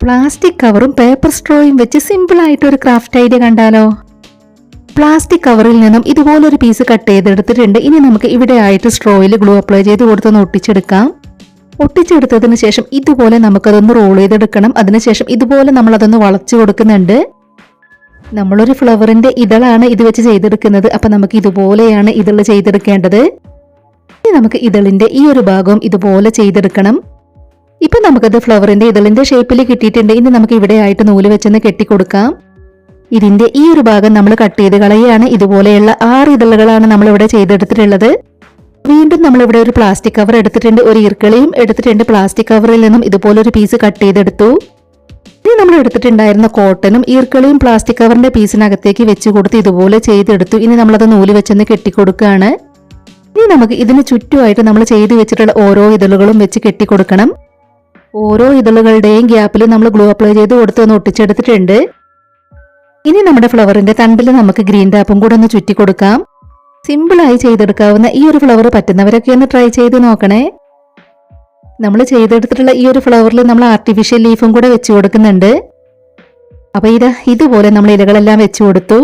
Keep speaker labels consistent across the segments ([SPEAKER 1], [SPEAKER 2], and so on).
[SPEAKER 1] Plastic കവറും paper സ്ട്രോയും വെച്ച് simple ആയിട്ട് ഒരു ക്രാഫ്റ്റ് ഐഡിയ കണ്ടാലോ? പ്ലാസ്റ്റിക് കവറിൽ നിന്നും ഇതുപോലൊരു പീസ് കട്ട് ചെയ്തെടുത്തിട്ടുണ്ട്. ഇനി നമുക്ക് ഇവിടെ ആയിട്ട് സ്ട്രോയിൽ ഗ്ലൂ അപ്ലൈ ചെയ്ത് കൊടുത്തൊന്ന് ഒട്ടിച്ചെടുക്കാം. ഒട്ടിച്ചെടുത്തതിന് ശേഷം ഇതുപോലെ നമുക്കതൊന്ന് റോൾ ചെയ്തെടുക്കണം. അതിനുശേഷം ഇതുപോലെ നമ്മളതൊന്ന് വളച്ചു കൊടുക്കുന്നുണ്ട്. നമ്മളൊരു ഫ്ലവറിന്റെ ഇതളാണ് ഇത് വെച്ച് ചെയ്തെടുക്കുന്നത്. അപ്പൊ നമുക്ക് ഇതുപോലെയാണ് ഇതള് ചെയ്തെടുക്കേണ്ടത്. ഇനി നമുക്ക് ഇതളിന്റെ ഈ ഒരു ഭാഗവും ഇതുപോലെ ചെയ്തെടുക്കണം. ഇപ്പൊ നമുക്കത് ഫ്ലവറിന്റെ ഇതളിന്റെ ഷേപ്പിൽ കിട്ടിയിട്ടുണ്ട്. ഇനി നമുക്ക് ഇവിടെ ആയിട്ട് നൂല് വെച്ചൊന്ന് കെട്ടിക്കൊടുക്കാം. ഇതിന്റെ ഈ ഒരു ഭാഗം നമ്മൾ കട്ട് ചെയ്ത് കളയാണ്. ഇതുപോലെയുള്ള 6 ഇതളുകളാണ് നമ്മൾ ഇവിടെ ചെയ്തെടുത്തിട്ടുള്ളത്. വീണ്ടും നമ്മളിവിടെ ഒരു പ്ലാസ്റ്റിക് കവർ എടുത്തിട്ടുണ്ട്, ഒരു ഈർക്കളിയും എടുത്തിട്ടുണ്ട്. പ്ലാസ്റ്റിക് കവറിൽ നിന്നും ഇതുപോലൊരു പീസ് കട്ട് ചെയ്തെടുത്തു. ഇനി നമ്മൾ എടുത്തിട്ടുണ്ടായിരുന്ന കോട്ടനും ഈർക്കളിയും പ്ലാസ്റ്റിക് കവറിന്റെ പീസിനകത്തേക്ക് വെച്ച് കൊടുത്ത് ഇതുപോലെ ചെയ്തെടുത്തു. ഇനി നമ്മളത് നൂല് വെച്ചൊന്ന് കെട്ടിക്കൊടുക്കുകയാണ്. ഇനി നമുക്ക് ഇതിന് ചുറ്റുമായിട്ട് നമ്മൾ ചെയ്ത് വെച്ചിട്ടുള്ള ഓരോ ഇതളുകളും വെച്ച് കെട്ടിക്കൊടുക്കണം. ഓരോ ഇതളുകളുടെയും ഗ്യാപ്പിൽ നമ്മൾ ഗ്ലൂ അപ്ലൈ ചെയ്ത് കൊടുത്ത് ഒന്ന് ഒട്ടിച്ചെടുത്തിട്ടുണ്ട്. ഇനി നമ്മുടെ ഫ്ലവറിന്റെ തണ്ടിൽ നമുക്ക് ഗ്രീൻ ടാപ്പും കൂടെ ഒന്ന് ചുറ്റി കൊടുക്കാം. സിമ്പിളായി ചെയ്തെടുക്കാവുന്ന ഈ ഒരു ഫ്ലവർ പറ്റുന്നവരൊക്കെ ഒന്ന് ട്രൈ ചെയ്ത് നോക്കണേ. നമ്മൾ ചെയ്തെടുത്തിട്ടുള്ള ഈ ഒരു ഫ്ലവറിൽ നമ്മൾ ആർട്ടിഫിഷ്യൽ ലീഫും കൂടെ വെച്ച് കൊടുക്കുന്നുണ്ട്. അപ്പൊ ഇതുപോലെ നമ്മൾ ഇലകളെല്ലാം വെച്ച് കൊടുത്തു.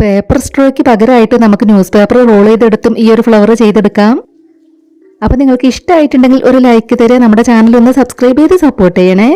[SPEAKER 1] പേപ്പർ സ്ട്രോയ്ക്ക് പകരമായിട്ട് നമുക്ക് ന്യൂസ് പേപ്പർ റോൾ ചെയ്തെടുത്തും ഈ ഒരു ഫ്ലവർ ചെയ്തെടുക്കാം. അപ്പൊ നിങ്ങൾക്ക് ഇഷ്ടമായിട്ടുണ്ടെങ്കിൽ ഒരു ലൈക്ക് തരിക, നമ്മുടെ ചാനൽ ഒന്ന് സബ്സ്ക്രൈബ് ചെയ്ത് സപ്പോർട്ട് ചെയ്യണേ.